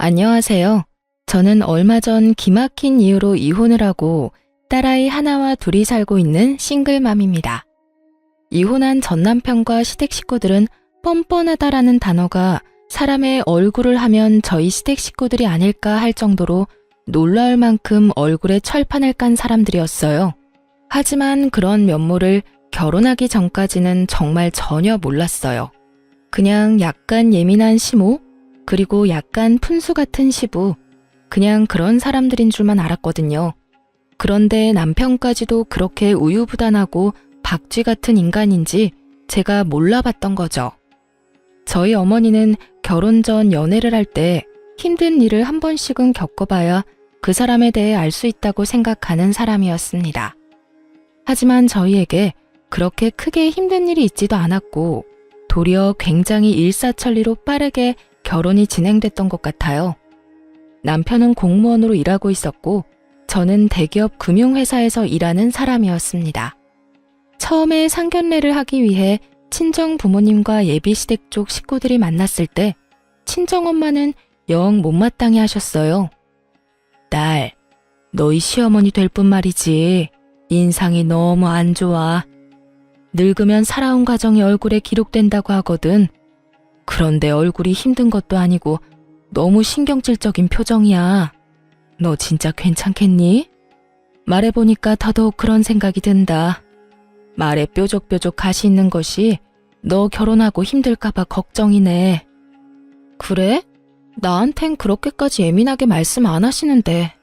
안녕하세요. 저는 얼마 전 기막힌 이유로 이혼을 하고 딸아이 하나와 둘이 살고 있는 싱글맘입니다. 이혼한 전 남편과 시댁 식구들은 뻔뻔하다라는 단어가 사람의 얼굴을 하면 저희 시댁 식구들이 아닐까 할 정도로 놀라울 만큼 얼굴에 철판을 깐 사람들이었어요. 하지만 그런 면모를 결혼하기 전까지는 정말 전혀 몰랐어요. 그냥 약간 예민한 시모, 그리고 약간 푼수 같은 시부, 그냥 그런 사람들인 줄만 알았거든요. 그런데 남편까지도 그렇게 우유부단하고 박쥐 같은 인간인지 제가 몰라봤던 거죠. 저희 어머니는 결혼 전 연애를 할 때 힘든 일을 한 번씩은 겪어봐야 그 사람에 대해 알 수 있다고 생각하는 사람이었습니다. 하지만 저희에게 그렇게 크게 힘든 일이 있지도 않았고 도리어 굉장히 일사천리로 빠르게 결혼이 진행됐던 것 같아요. 남편은 공무원으로 일하고 있었고 저는 대기업 금융회사에서 일하는 사람이었습니다. 처음에 상견례를 하기 위해 친정 부모님과 예비시댁 쪽 식구들이 만났을 때 친정엄마는 영 못마땅해 하셨어요. 딸, 너희 시어머니 될 뿐 말이지. 인상이 너무 안 좋아. 늙으면 살아온 가정이 얼굴에 기록된다고 하거든. 그런데 얼굴이 힘든 것도 아니고 너무 신경질적인 표정이야. 너 진짜 괜찮겠니? 말해보니까 더더욱 그런 생각이 든다. 말에 뾰족뾰족 가시 있는 것이 너 결혼하고 힘들까봐 걱정이네. 그래? 나한텐 그렇게까지 예민하게 말씀 안 하시는데.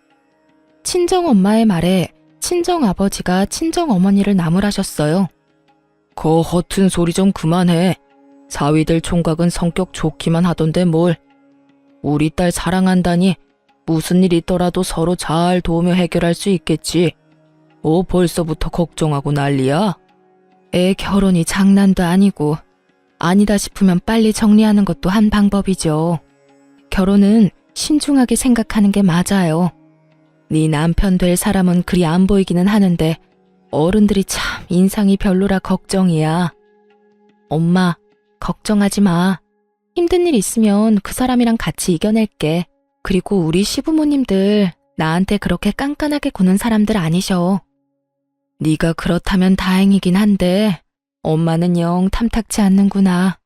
친정엄마의 말에 친정아버지가 친정어머니를 나무라셨어요. 거 허튼 소리 좀 그만해. 사위들 총각은 성격 좋기만 하던데 뭘. 우리 딸 사랑한다니 무슨 일 있더라도 서로 잘 도우며 해결할 수 있겠지. 벌써부터 걱정하고 난리야? 애 결혼이 장난도 아니고 아니다 싶으면 빨리 정리하는 것도 한 방법이죠. 결혼은 신중하게 생각하는 게 맞아요. 네 남편 될 사람은 그리 안 보이기는 하는데 어른들이 참 인상이 별로라 걱정이야. 엄마, 걱정하지 마. 힘든 일 있으면 그 사람이랑 같이 이겨낼게. 그리고 우리 시부모님들 나한테 그렇게 깐깐하게 구는 사람들 아니셔. 네가 그렇다면 다행이긴 한데 엄마는 영 탐탁치 않는구나.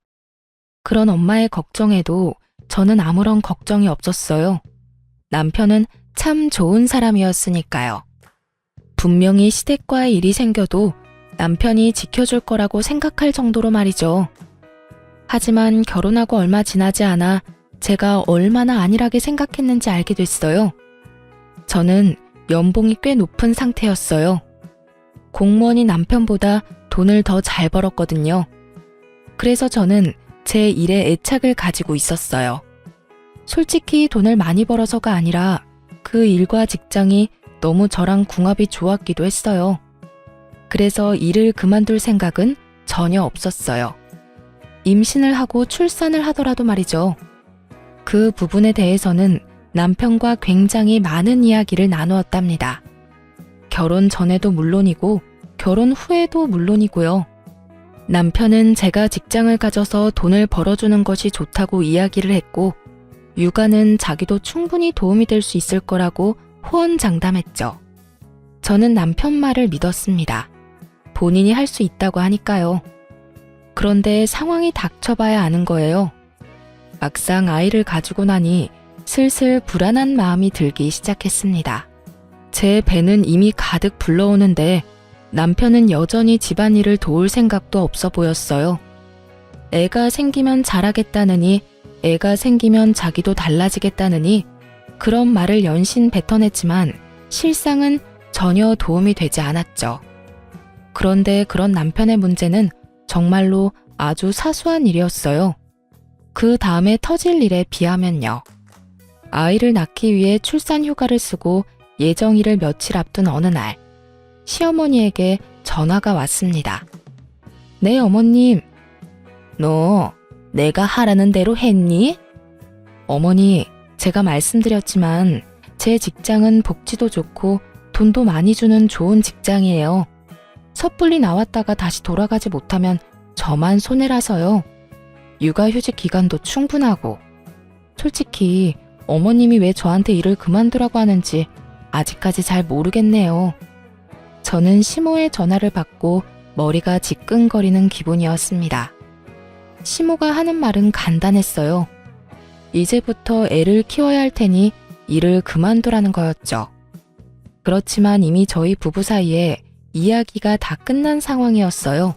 그런 엄마의 걱정에도 저는 아무런 걱정이 없었어요. 남편은 참 좋은 사람이었으니까요. 분명히 시댁과의 일이 생겨도 남편이 지켜줄 거라고 생각할 정도로 말이죠. 하지만 결혼하고 얼마 지나지 않아 제가 얼마나 안일하게 생각했는지 알게 됐어요. 저는 연봉이 꽤 높은 상태였어요. 공무원이 남편보다 돈을 더 잘 벌었거든요. 그래서 저는 제 일에 애착을 가지고 있었어요. 솔직히 돈을 많이 벌어서가 아니라 그 일과 직장이 너무 저랑 궁합이 좋았기도 했어요. 그래서 일을 그만둘 생각은 전혀 없었어요. 임신을 하고 출산을 하더라도 말이죠. 그 부분에 대해서는 남편과 굉장히 많은 이야기를 나누었답니다. 결혼 전에도 물론이고 결혼 후에도 물론이고요. 남편은 제가 직장을 가져서 돈을 벌어주는 것이 좋다고 이야기를 했고 육아는 자기도 충분히 도움이 될 수 있을 거라고 호언장담했죠. 저는 남편 말을 믿었습니다. 본인이 할 수 있다고 하니까요. 그런데 상황이 닥쳐봐야 아는 거예요. 막상 아이를 가지고 나니 슬슬 불안한 마음이 들기 시작했습니다. 제 배는 이미 가득 불러오는데 남편은 여전히 집안일을 도울 생각도 없어 보였어요. 애가 생기면 잘하겠다느니 애가 생기면 자기도 달라지겠다느니 그런 말을 연신 뱉어냈지만 실상은 전혀 도움이 되지 않았죠. 그런데 그런 남편의 문제는 정말로 아주 사소한 일이었어요. 그 다음에 터질 일에 비하면요. 아이를 낳기 위해 출산 휴가를 쓰고 예정일을 며칠 앞둔 어느 날 시어머니에게 전화가 왔습니다. 네, 어머님. 너 내가 하라는 대로 했니? 어머니, 제가 말씀드렸지만 제 직장은 복지도 좋고 돈도 많이 주는 좋은 직장이에요. 섣불리 나왔다가 다시 돌아가지 못하면 저만 손해라서요. 육아휴직 기간도 충분하고 솔직히 어머님이 왜 저한테 일을 그만두라고 하는지 아직까지 잘 모르겠네요. 저는 시모의 전화를 받고 머리가 지끈거리는 기분이었습니다. 시모가 하는 말은 간단했어요. 이제부터 애를 키워야 할 테니 일을 그만두라는 거였죠. 그렇지만 이미 저희 부부 사이에 이야기가 다 끝난 상황이었어요.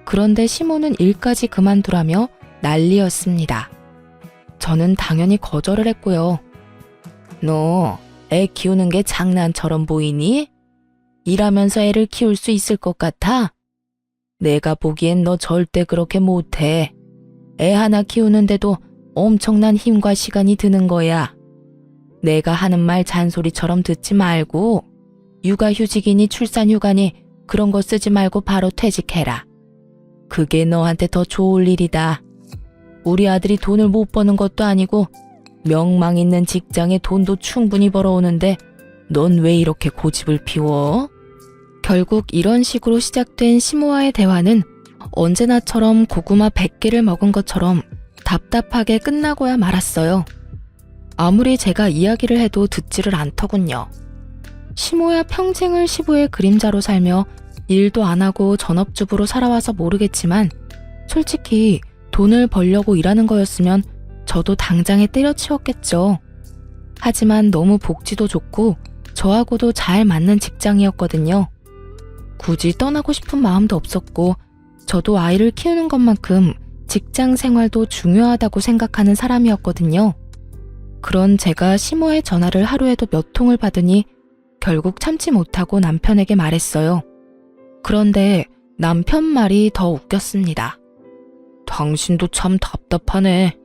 그런데 시모는 일까지 그만두라며 난리였습니다. 저는 당연히 거절을 했고요. 너 애 키우는 게 장난처럼 보이니? 일하면서 애를 키울 수 있을 것 같아? 내가 보기엔 너 절대 그렇게 못해. 애 하나 키우는데도 엄청난 힘과 시간이 드는 거야. 내가 하는 말 잔소리처럼 듣지 말고 육아휴직이니 출산휴가니 그런 거 쓰지 말고 바로 퇴직해라. 그게 너한테 더 좋을 일이다. 우리 아들이 돈을 못 버는 것도 아니고 명망 있는 직장에 돈도 충분히 벌어오는데 넌 왜 이렇게 고집을 피워? 결국 이런 식으로 시작된 시모와의 대화는 언제나처럼 고구마 100개를 먹은 것처럼 답답하게 끝나고야 말았어요. 아무리 제가 이야기를 해도 듣지를 않더군요. 시모야 평생을 시부의 그림자로 살며 일도 안 하고 전업주부로 살아와서 모르겠지만 솔직히 돈을 벌려고 일하는 거였으면 저도 당장에 때려치웠겠죠. 하지만 너무 복지도 좋고 저하고도 잘 맞는 직장이었거든요. 굳이 떠나고 싶은 마음도 없었고 저도 아이를 키우는 것만큼 직장 생활도 중요하다고 생각하는 사람이었거든요. 그런 제가 시모의 전화를 하루에도 몇 통을 받으니 결국 참지 못하고 남편에게 말했어요. 그런데 남편 말이 더 웃겼습니다. 당신도 참 답답하네.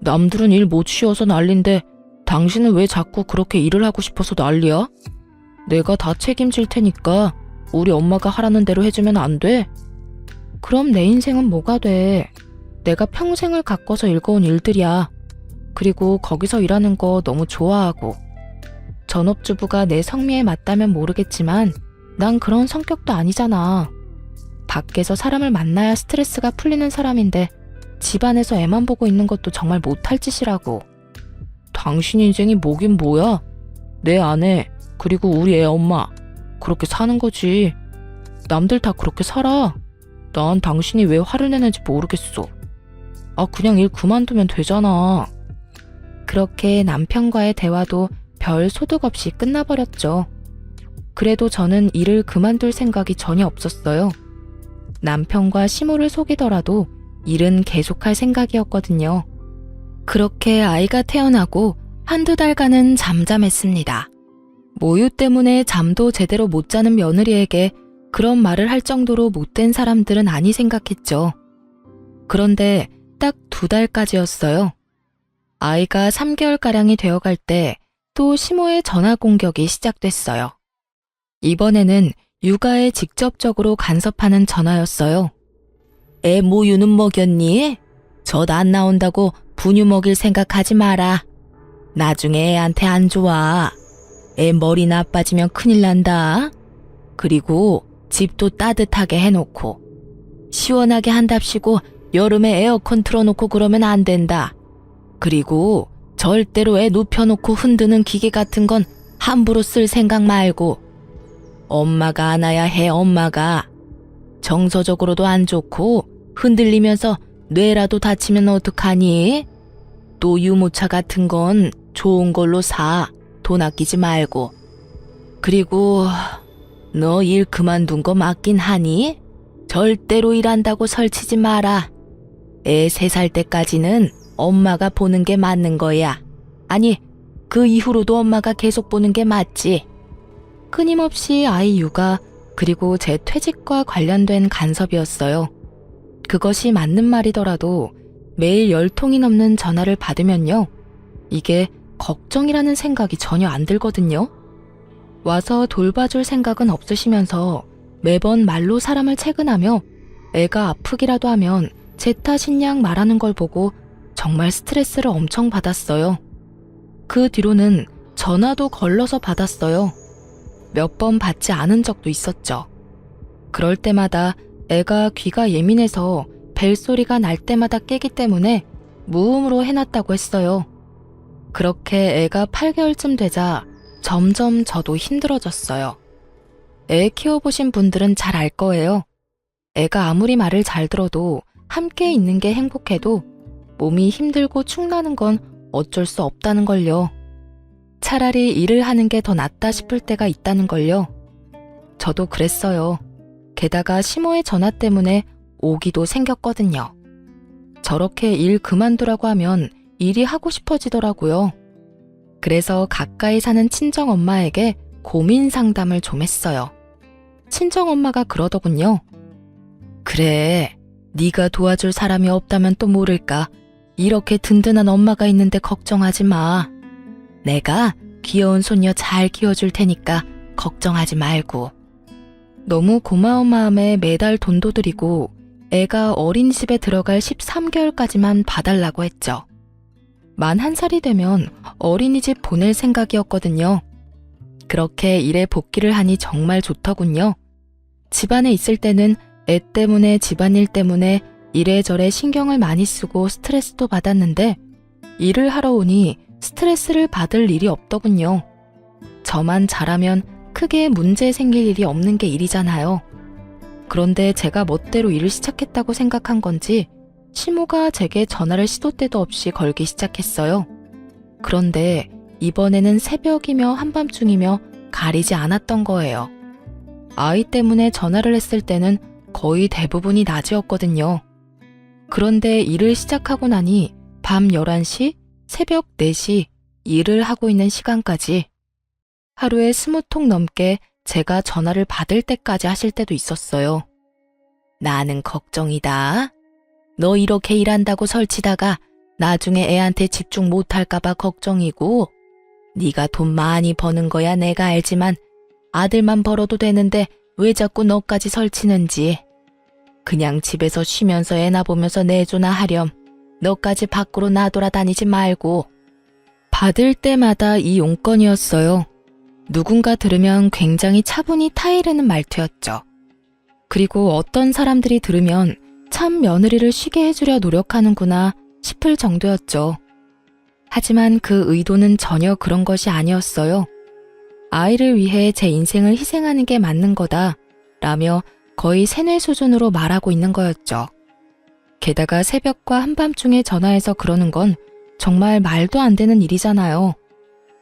남들은 일 못 쉬어서 난린데 당신은 왜 자꾸 그렇게 일을 하고 싶어서 난리야? 내가 다 책임질 테니까 우리 엄마가 하라는 대로 해주면 안 돼? 그럼 내 인생은 뭐가 돼? 내가 평생을 가꿔서 읽어온 일들이야. 그리고 거기서 일하는 거 너무 좋아하고. 전업주부가 내 성미에 맞다면 모르겠지만 난 그런 성격도 아니잖아. 밖에서 사람을 만나야 스트레스가 풀리는 사람인데 집안에서 애만 보고 있는 것도 정말 못할 짓이라고. 당신 인생이 뭐긴 뭐야? 내 아내, 그리고 우리 애 엄마. 그렇게 사는 거지. 남들 다 그렇게 살아. 난 당신이 왜 화를 내는지 모르겠어. 아, 그냥 일 그만두면 되잖아. 그렇게 남편과의 대화도 별 소득 없이 끝나버렸죠. 그래도 저는 일을 그만둘 생각이 전혀 없었어요. 남편과 시모를 속이더라도 일은 계속할 생각이었거든요. 그렇게 아이가 태어나고 한두 달간은 잠잠했습니다. 모유 때문에 잠도 제대로 못 자는 며느리에게 그런 말을 할 정도로 못된 사람들은 아니 생각했죠. 그런데 딱 2달까지였어요. 아이가 3개월가량이 되어갈 때 또 시모의 전화 공격이 시작됐어요. 이번에는 육아에 직접적으로 간섭하는 전화였어요. 애 모유는 먹였니? 젖 안 나온다고 분유 먹일 생각하지 마라. 나중에 애한테 안 좋아. 애 머리 나빠지면 큰일 난다. 그리고 집도 따뜻하게 해놓고 시원하게 한답시고 여름에 에어컨 틀어놓고 그러면 안 된다. 그리고 절대로 애 눕혀놓고 흔드는 기계 같은 건 함부로 쓸 생각 말고. 엄마가 안아야 해. 엄마가. 정서적으로도 안 좋고 흔들리면서 뇌라도 다치면 어떡하니? 또 유모차 같은 건 좋은 걸로 사. 돈 아끼지 말고. 그리고 너 일 그만둔 거 맞긴 하니? 절대로 일한다고 설치지 마라. 애 3살 때까지는 엄마가 보는 게 맞는 거야. 아니, 그 이후로도 엄마가 계속 보는 게 맞지. 끊임없이 아이 육아 그리고 제 퇴직과 관련된 간섭이었어요. 그것이 맞는 말이더라도 매일 10통이 넘는 전화를 받으면요. 이게 걱정이라는 생각이 전혀 안 들거든요. 와서 돌봐줄 생각은 없으시면서 매번 말로 사람을 채근하며 애가 아프기라도 하면 제 탓인 양 말하는 걸 보고 정말 스트레스를 엄청 받았어요. 그 뒤로는 전화도 걸러서 받았어요. 몇 번 받지 않은 적도 있었죠. 그럴 때마다 애가 귀가 예민해서 벨소리가 날 때마다 깨기 때문에 무음으로 해놨다고 했어요. 그렇게 애가 8개월쯤 되자 점점 저도 힘들어졌어요. 애 키워보신 분들은 잘 알 거예요. 애가 아무리 말을 잘 들어도 함께 있는 게 행복해도 몸이 힘들고 축나는 건 어쩔 수 없다는 걸요. 차라리 일을 하는 게 더 낫다 싶을 때가 있다는 걸요. 저도 그랬어요. 게다가 시모의 전화 때문에 오기도 생겼거든요. 저렇게 일 그만두라고 하면 일이 하고 싶어지더라고요. 그래서 가까이 사는 친정엄마에게 고민 상담을 좀 했어요. 친정엄마가 그러더군요. 그래, 네가 도와줄 사람이 없다면 또 모를까. 이렇게 든든한 엄마가 있는데 걱정하지 마. 내가 귀여운 손녀 잘 키워줄 테니까 걱정하지 말고. 너무 고마운 마음에 매달 돈도 드리고 애가 어린이집에 들어갈 13개월까지만 봐달라고 했죠. 만 1살이 되면 어린이집 보낼 생각이었거든요. 그렇게 일에 복귀를 하니 정말 좋더군요. 집안에 있을 때는 애 때문에 집안일 때문에 이래저래 신경을 많이 쓰고 스트레스도 받았는데 일을 하러 오니 스트레스를 받을 일이 없더군요. 저만 잘하면 크게 문제 생길 일이 없는 게 일이잖아요. 그런데 제가 멋대로 일을 시작했다고 생각한 건지 시모가 제게 전화를 시도 때도 없이 걸기 시작했어요. 그런데 이번에는 새벽이며 한밤중이며 가리지 않았던 거예요. 아이 때문에 전화를 했을 때는 거의 대부분이 낮이었거든요. 그런데 일을 시작하고 나니 밤 11시, 새벽 4시 일을 하고 있는 시간까지 하루에 20통 넘게 제가 전화를 받을 때까지 하실 때도 있었어요. 나는 걱정이다. 너 이렇게 일한다고 설치다가 나중에 애한테 집중 못할까봐 걱정이고 네가 돈 많이 버는 거야 내가 알지만 아들만 벌어도 되는데 왜 자꾸 너까지 설치는지. 그냥 집에서 쉬면서 애나 보면서 내조나 하렴. 너까지 밖으로 나돌아다니지 말고. 받을 때마다 이 용건이었어요. 누군가 들으면 굉장히 차분히 타이르는 말투였죠. 그리고 어떤 사람들이 들으면 참 며느리를 쉬게 해주려 노력하는구나 싶을 정도였죠. 하지만 그 의도는 전혀 그런 것이 아니었어요. 아이를 위해 제 인생을 희생하는 게 맞는 거다 라며 거의 세뇌 수준으로 말하고 있는 거였죠. 게다가 새벽과 한밤중에 전화해서 그러는 건 정말 말도 안 되는 일이잖아요.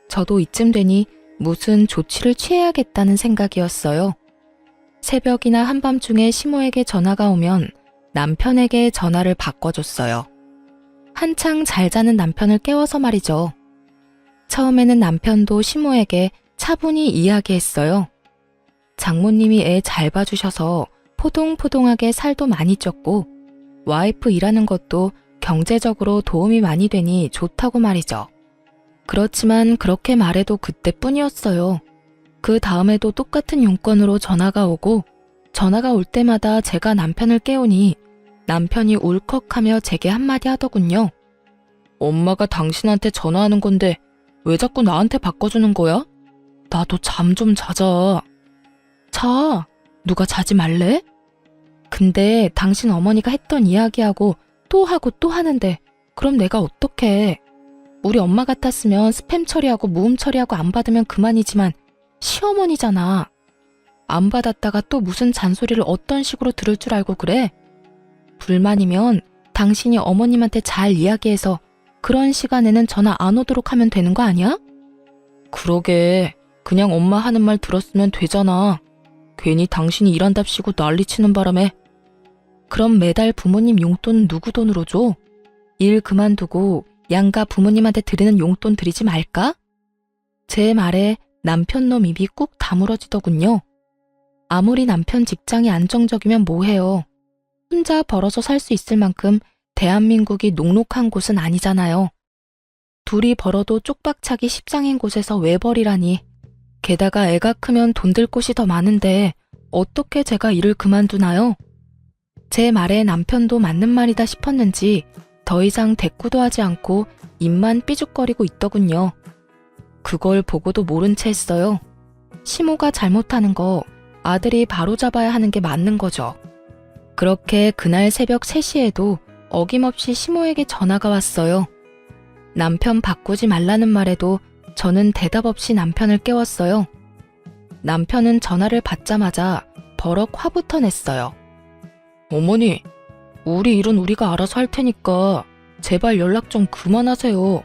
저도 이쯤 되니 무슨 조치를 취해야겠다는 생각이었어요. 새벽이나 한밤중에 시모에게 전화가 오면 남편에게 전화를 바꿔줬어요. 한창 잘 자는 남편을 깨워서 말이죠. 처음에는 남편도 시모에게 차분히 이야기했어요. 장모님이 애 잘 봐주셔서 포동포동하게 살도 많이 쪘고 와이프 일하는 것도 경제적으로 도움이 많이 되니 좋다고 말이죠. 그렇지만 그렇게 말해도 그때뿐이었어요. 그 다음에도 똑같은 용건으로 전화가 오고 전화가 올 때마다 제가 남편을 깨우니 남편이 울컥하며 제게 한마디 하더군요. 엄마가 당신한테 전화하는 건데 왜 자꾸 나한테 바꿔주는 거야? 나도 잠 좀 자자. 자, 누가 자지 말래? 근데 당신 어머니가 했던 이야기하고 또 하고 또 하는데 그럼 내가 어떡해. 우리 엄마 같았으면 스팸 처리하고 무음 처리하고 안 받으면 그만이지만 시어머니잖아. 안 받았다가 또 무슨 잔소리를 어떤 식으로 들을 줄 알고 그래? 불만이면 당신이 어머님한테 잘 이야기해서 그런 시간에는 전화 안 오도록 하면 되는 거 아니야? 그러게. 그냥 엄마 하는 말 들었으면 되잖아. 괜히 당신이 일한답시고 난리치는 바람에. 그럼 매달 부모님 용돈 누구 돈으로 줘? 일 그만두고 양가 부모님한테 드리는 용돈 드리지 말까? 제 말에 남편 놈 입이 꾹 다물어지더군요. 아무리 남편 직장이 안정적이면 뭐해요. 혼자 벌어서 살 수 있을 만큼 대한민국이 녹록한 곳은 아니잖아요. 둘이 벌어도 쪽박차기 십장인 곳에서 왜 벌이라니. 게다가 애가 크면 돈 들 곳이 더 많은데 어떻게 제가 일을 그만두나요? 제 말에 남편도 맞는 말이다 싶었는지 더 이상 대꾸도 하지 않고 입만 삐죽거리고 있더군요. 그걸 보고도 모른 채 했어요. 시모가 잘못하는 거 아들이 바로잡아야 하는 게 맞는 거죠. 그렇게 그날 새벽 3시에도 어김없이 시모에게 전화가 왔어요. 남편 바꾸지 말라는 말에도 저는 대답 없이 남편을 깨웠어요. 남편은 전화를 받자마자 버럭 화부터 냈어요. 어머니, 우리 일은 우리가 알아서 할 테니까 제발 연락 좀 그만하세요.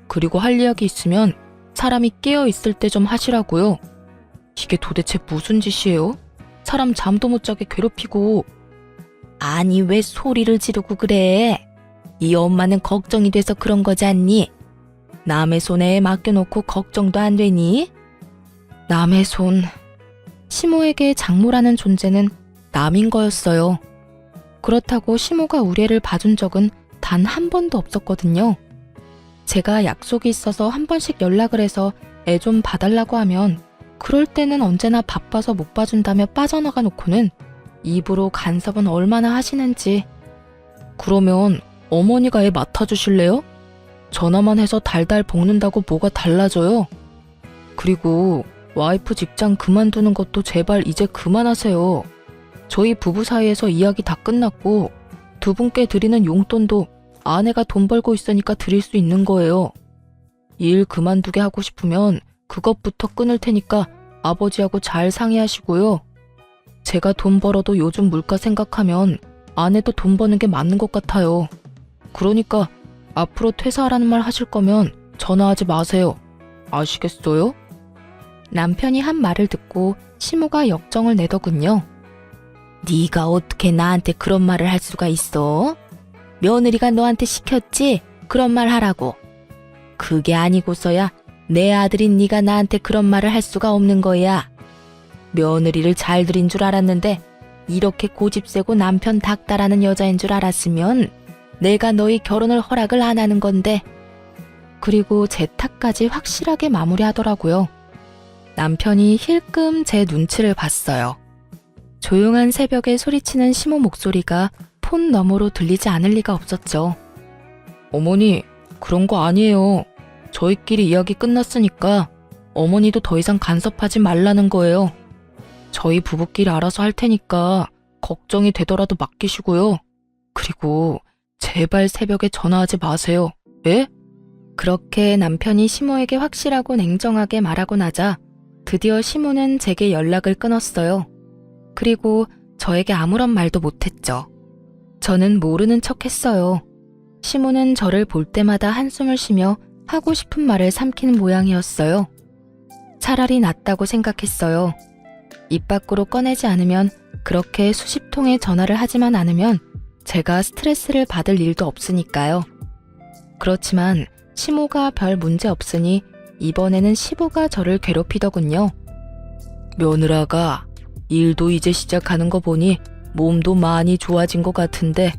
그리고 할 이야기 있으면 사람이 깨어 있을 때 좀 하시라고요. 이게 도대체 무슨 짓이에요? 사람 잠도 못 자게 괴롭히고. 아니, 왜 소리를 지르고 그래? 이 엄마는 걱정이 돼서 그런 거지 않니? 남의 손에 맡겨놓고 걱정도 안 되니? 남의 손. 시모에게 장모라는 존재는 남인 거였어요. 그렇다고 시모가 우리 애를 봐준 적은 단 한 번도 없었거든요. 제가 약속이 있어서 한 번씩 연락을 해서 애 좀 봐달라고 하면 그럴 때는 언제나 바빠서 못 봐준다며 빠져나가 놓고는 입으로 간섭은 얼마나 하시는지. 그러면 어머니가 애 맡아주실래요? 전화만 해서 달달 볶는다고 뭐가 달라져요? 그리고 와이프 직장 그만두는 것도 제발 이제 그만하세요. 저희 부부 사이에서 이야기 다 끝났고 두 분께 드리는 용돈도 아내가 돈 벌고 있으니까 드릴 수 있는 거예요. 일 그만두게 하고 싶으면 그것부터 끊을 테니까 아버지하고 잘 상의하시고요. 제가 돈 벌어도 요즘 물가 생각하면 아내도 돈 버는 게 맞는 것 같아요. 그러니까 앞으로 퇴사하라는 말 하실 거면 전화하지 마세요. 아시겠어요? 남편이 한 말을 듣고 시모가 역정을 내더군요. 네가 어떻게 나한테 그런 말을 할 수가 있어? 며느리가 너한테 시켰지? 그런 말 하라고. 그게 아니고서야 내 아들인 네가 나한테 그런 말을 할 수가 없는 거야. 며느리를 잘 들인 줄 알았는데 이렇게 고집세고 남편 닥달하는 여자인 줄 알았으면 내가 너희 결혼을 허락을 안 하는 건데. 그리고 제 탓까지 확실하게 마무리하더라고요. 남편이 힐끔 제 눈치를 봤어요. 조용한 새벽에 소리치는 시모 목소리가 폰 너머로 들리지 않을 리가 없었죠. 어머니, 그런 거 아니에요. 저희끼리 이야기 끝났으니까 어머니도 더 이상 간섭하지 말라는 거예요. 저희 부부끼리 알아서 할 테니까 걱정이 되더라도 맡기시고요. 그리고 제발 새벽에 전화하지 마세요. 예? 그렇게 남편이 시모에게 확실하고 냉정하게 말하고 나자 드디어 시모는 제게 연락을 끊었어요. 그리고 저에게 아무런 말도 못했죠. 저는 모르는 척 했어요. 시모는 저를 볼 때마다 한숨을 쉬며 하고 싶은 말을 삼키는 모양이었어요. 차라리 낫다고 생각했어요. 입 밖으로 꺼내지 않으면, 그렇게 수십 통의 전화를 하지만 않으면 제가 스트레스를 받을 일도 없으니까요. 그렇지만 시모가 별 문제 없으니 이번에는 시부가 저를 괴롭히더군요. 며느라가 일도 이제 시작하는 거 보니 몸도 많이 좋아진 것 같은데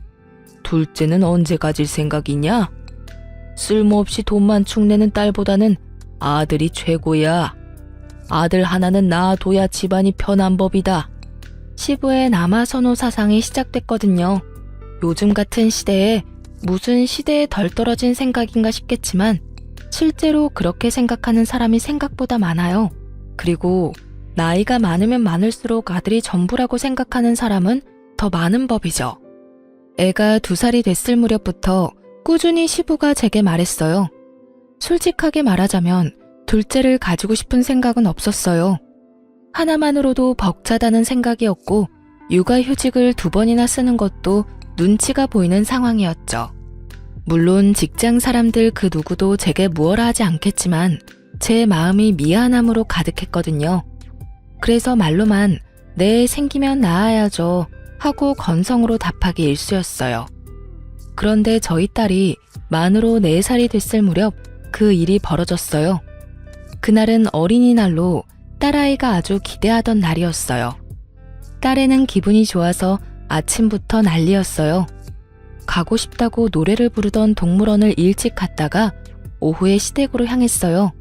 둘째는 언제 가질 생각이냐? 쓸모없이 돈만 축내는 딸보다는 아들이 최고야. 아들 하나는 낳아둬야 집안이 편한 법이다. 시부의 남아선호 사상이 시작됐거든요. 요즘 같은 시대에 무슨 시대에 덜 떨어진 생각인가 싶겠지만 실제로 그렇게 생각하는 사람이 생각보다 많아요. 그리고 나이가 많으면 많을수록 아들이 전부라고 생각하는 사람은 더 많은 법이죠. 애가 2살이 됐을 무렵부터 꾸준히 시부가 제게 말했어요. 솔직하게 말하자면 둘째를 가지고 싶은 생각은 없었어요. 하나만으로도 벅차다는 생각이었고 육아휴직을 2번이나 쓰는 것도 눈치가 보이는 상황이었죠. 물론 직장 사람들 그 누구도 제게 무엇라 하지 않겠지만 제 마음이 미안함으로 가득했거든요. 그래서 말로만 네, 생기면 낳아야죠 하고 건성으로 답하기 일쑤였어요. 그런데 저희 딸이 만으로 4살이 됐을 무렵 그 일이 벌어졌어요. 그날은 어린이날로 딸아이가 아주 기대하던 날이었어요. 딸애는 기분이 좋아서 아침부터 난리였어요. 가고 싶다고 노래를 부르던 동물원을 일찍 갔다가 오후에 시댁으로 향했어요.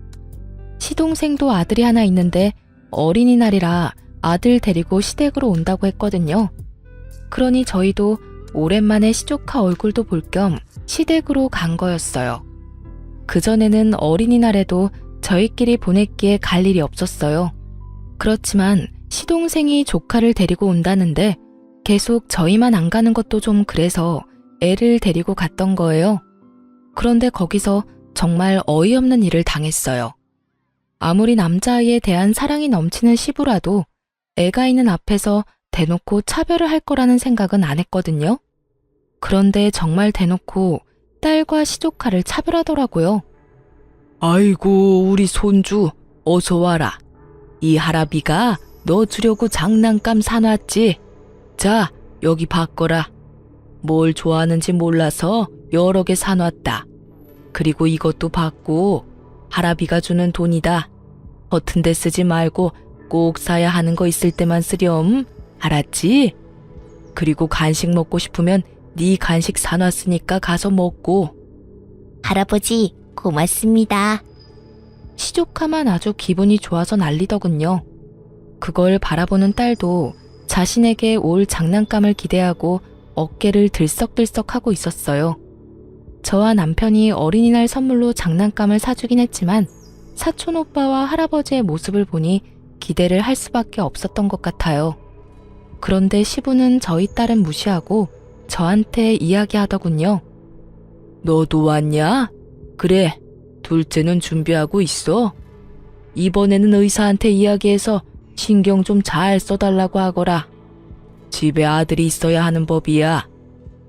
시동생도 아들이 하나 있는데 어린이날이라 아들 데리고 시댁으로 온다고 했거든요. 그러니 저희도 오랜만에 시조카 얼굴도 볼 겸 시댁으로 간 거였어요. 그전에는 어린이날에도 저희끼리 보냈기에 갈 일이 없었어요. 그렇지만 시동생이 조카를 데리고 온다는데 계속 저희만 안 가는 것도 좀 그래서 애를 데리고 갔던 거예요. 그런데 거기서 정말 어이없는 일을 당했어요. 아무리 남자아이에 대한 사랑이 넘치는 시부라도 애가 있는 앞에서 대놓고 차별을 할 거라는 생각은 안 했거든요. 그런데 정말 대놓고 딸과 시조카를 차별하더라고요. 아이고, 우리 손주, 어서 와라. 이 할아비가 너 주려고 장난감 사놨지? 자, 여기 바꿔라. 뭘 좋아하는지 몰라서 여러 개 사놨다. 그리고 이것도 받고 할아비가 주는 돈이다. 허튼 데 쓰지 말고 꼭 사야 하는 거 있을 때만 쓰렴. 알았지? 그리고 간식 먹고 싶으면 네 간식 사놨으니까 가서 먹고. 할아버지, 고맙습니다. 시조카만 아주 기분이 좋아서 난리더군요. 그걸 바라보는 딸도 자신에게 올 장난감을 기대하고 어깨를 들썩들썩하고 있었어요. 저와 남편이 어린이날 선물로 장난감을 사주긴 했지만 사촌 오빠와 할아버지의 모습을 보니 기대를 할 수밖에 없었던 것 같아요. 그런데 시부는 저희 딸은 무시하고 저한테 이야기하더군요. 너도 왔냐? 그래, 둘째는 준비하고 있어. 이번에는 의사한테 이야기해서 신경 좀 잘 써달라고 하거라. 집에 아들이 있어야 하는 법이야.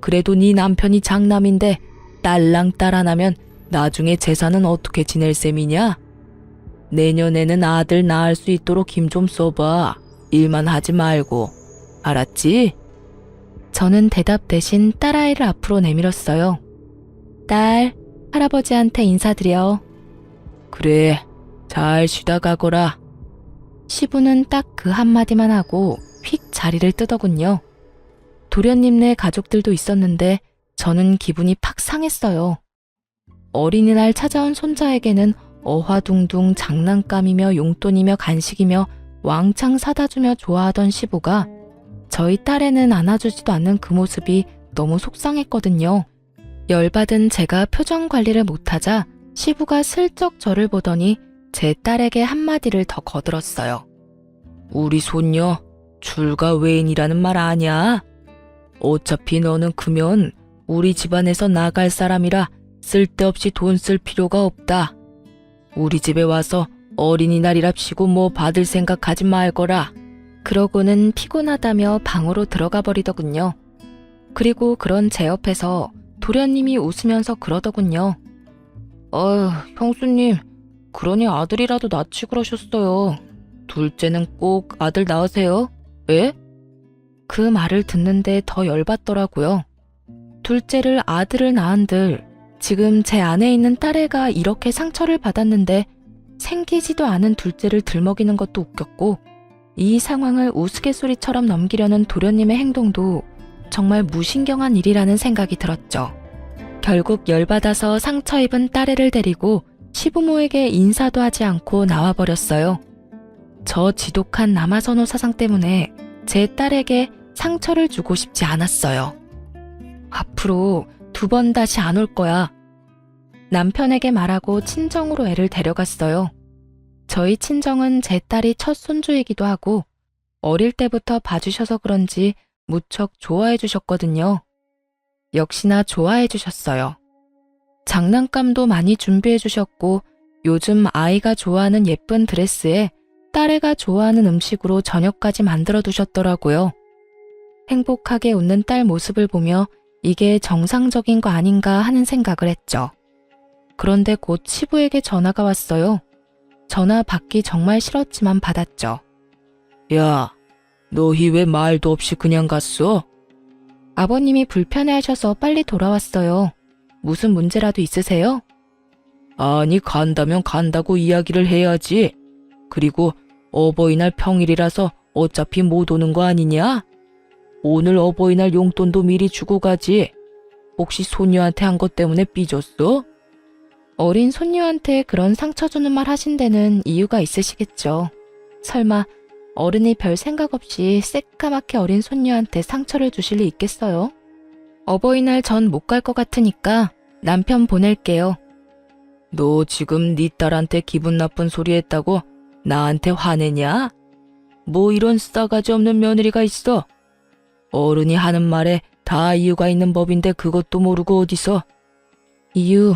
그래도 네 남편이 장남인데 딸랑 딸 하나면 나중에 재산은 어떻게 지낼 셈이냐? 내년에는 아들 낳을 수 있도록 힘 좀 써봐. 일만 하지 말고. 알았지? 저는 대답 대신 딸아이를 앞으로 내밀었어요. 딸, 할아버지한테 인사드려. 그래, 잘 쉬다 가거라. 시부는 딱 그 한마디만 하고 휙 자리를 뜨더군요. 도련님네 가족들도 있었는데 저는 기분이 팍 상했어요. 어린이날 찾아온 손자에게는 어화둥둥 장난감이며 용돈이며 간식이며 왕창 사다 주며 좋아하던 시부가 저희 딸에는 안아주지도 않는 그 모습이 너무 속상했거든요. 열받은 제가 표정 관리를 못하자 시부가 슬쩍 저를 보더니 제 딸에게 한마디를 더 거들었어요. 우리 손녀, 출가 외인이라는 말 아냐? 어차피 너는 크면 우리 집안에서 나갈 사람이라 쓸데없이 돈 쓸 필요가 없다. 우리 집에 와서 어린이날이랍시고 뭐 받을 생각하지 말거라. 그러고는 피곤하다며 방으로 들어가 버리더군요. 그리고 그런 제 옆에서 도련님이 웃으면서 그러더군요. 형수님, 그러니 아들이라도 낳지 그러셨어요. 둘째는 꼭 아들 낳으세요. 예? 그 말을 듣는데 더 열받더라고요. 둘째를 아들을 낳은들 지금 제 안에 있는 딸애가 이렇게 상처를 받았는데 생기지도 않은 둘째를 들먹이는 것도 웃겼고 이 상황을 우스갯소리처럼 넘기려는 도련님의 행동도 정말 무신경한 일이라는 생각이 들었죠. 결국 열받아서 상처 입은 딸애를 데리고 시부모에게 인사도 하지 않고 나와버렸어요. 저 지독한 남아선호 사상 때문에 제 딸에게 상처를 주고 싶지 않았어요. 앞으로 2번 다시 안 올 거야. 남편에게 말하고 친정으로 애를 데려갔어요. 저희 친정은 제 딸이 첫 손주이기도 하고 어릴 때부터 봐주셔서 그런지 무척 좋아해 주셨거든요. 역시나 좋아해 주셨어요. 장난감도 많이 준비해 주셨고 요즘 아이가 좋아하는 예쁜 드레스에 딸애가 좋아하는 음식으로 저녁까지 만들어 두셨더라고요. 행복하게 웃는 딸 모습을 보며 이게 정상적인 거 아닌가 하는 생각을 했죠. 그런데 곧 시부에게 전화가 왔어요. 전화 받기 정말 싫었지만 받았죠. 야, 너희 왜 말도 없이 그냥 갔어? 아버님이 불편해하셔서 빨리 돌아왔어요. 무슨 문제라도 있으세요? 아니, 간다면 간다고 이야기를 해야지. 그리고 어버이날 평일이라서 어차피 못 오는 거 아니냐? 오늘 어버이날 용돈도 미리 주고 가지. 혹시 손녀한테 한 것 때문에 삐졌어? 어린 손녀한테 그런 상처 주는 말 하신 데는 이유가 있으시겠죠. 설마 어른이 별 생각 없이 새까맣게 어린 손녀한테 상처를 주실 리 있겠어요? 어버이날 전 못 갈 것 같으니까 남편 보낼게요. 너 지금 네 딸한테 기분 나쁜 소리 했다고 나한테 화내냐? 뭐 이런 싸가지 없는 며느리가 있어. 어른이 하는 말에 다 이유가 있는 법인데 그것도 모르고 어디서. 이유,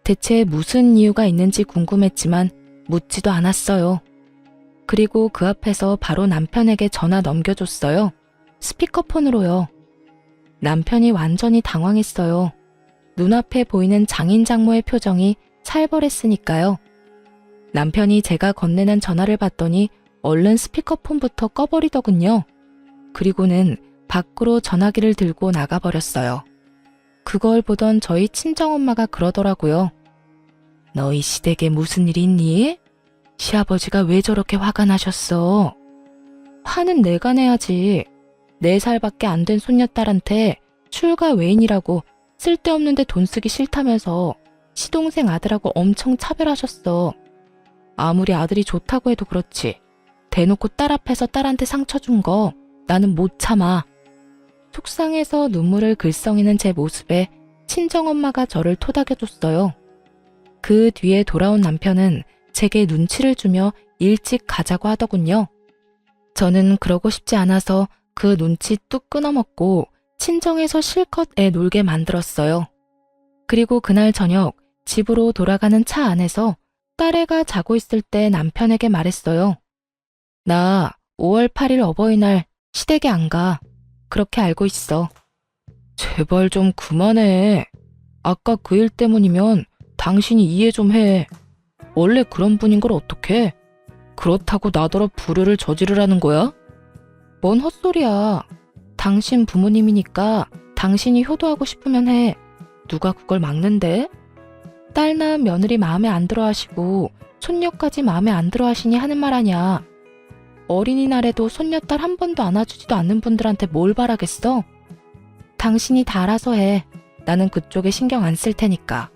대체 무슨 이유가 있는지 궁금했지만 묻지도 않았어요. 그리고 그 앞에서 바로 남편에게 전화 넘겨줬어요. 스피커폰으로요. 남편이 완전히 당황했어요. 눈앞에 보이는 장인 장모의 표정이 살벌했으니까요. 남편이 제가 건네는 전화를 받더니 얼른 스피커폰부터 꺼버리더군요. 그리고는 밖으로 전화기를 들고 나가버렸어요. 그걸 보던 저희 친정엄마가 그러더라고요. 너희 시댁에 무슨 일 있니? 시아버지가 왜 저렇게 화가 나셨어? 화는 내가 내야지. 4살밖에 안 된 손녀딸한테 출가 외인이라고 쓸데없는데 돈 쓰기 싫다면서 시동생 아들하고 엄청 차별하셨어. 아무리 아들이 좋다고 해도 그렇지. 대놓고 딸 앞에서 딸한테 상처 준 거 나는 못 참아. 속상해서 눈물을 글썽이는 제 모습에 친정엄마가 저를 토닥여줬어요. 그 뒤에 돌아온 남편은 제게 눈치를 주며 일찍 가자고 하더군요. 저는 그러고 싶지 않아서 그 눈치 뚝 끊어먹고 친정에서 실컷 애 놀게 만들었어요. 그리고 그날 저녁 집으로 돌아가는 차 안에서 딸애가 자고 있을 때 남편에게 말했어요. 나 5월 8일 어버이날 시댁에 안 가. 그렇게 알고 있어. 제발 좀 그만해. 아까 그 일 때문이면 당신이 이해 좀 해. 원래 그런 분인 걸 어떡해? 그렇다고 나더러 불효를 저지르라는 거야? 뭔 헛소리야. 당신 부모님이니까 당신이 효도하고 싶으면 해. 누가 그걸 막는데? 딸 낳은 며느리 마음에 안 들어 하시고 손녀까지 마음에 안 들어 하시니 하는 말 아냐. 어린이날에도 손녀딸 한 번도 안아주지도 않는 분들한테 뭘 바라겠어? 당신이 다 알아서 해. 나는 그쪽에 신경 안 쓸 테니까.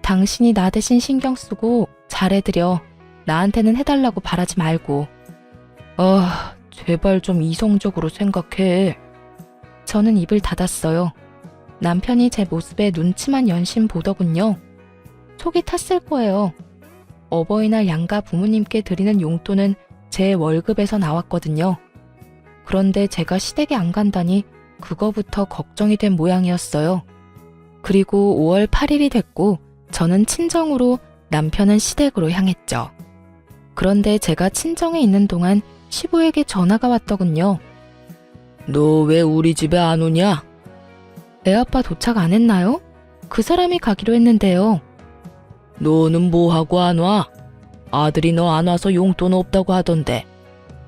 당신이 나 대신 신경 쓰고 잘해드려. 나한테는 해달라고 바라지 말고. 제발 좀 이성적으로 생각해. 저는 입을 닫았어요. 남편이 제 모습에 눈치만 연신 보더군요. 속이 탔을 거예요. 어버이날 양가 부모님께 드리는 용돈은 제 월급에서 나왔거든요. 그런데 제가 시댁에 안 간다니 그거부터 걱정이 된 모양이었어요. 그리고 5월 8일이 됐고 저는 친정으로, 남편은 시댁으로 향했죠. 그런데 제가 친정에 있는 동안 시부에게 전화가 왔더군요. 너 왜 우리 집에 안 오냐? 애아빠 도착 안 했나요? 그 사람이 가기로 했는데요. 너는 뭐하고 안 와? 아들이 너 안 와서 용돈 없다고 하던데.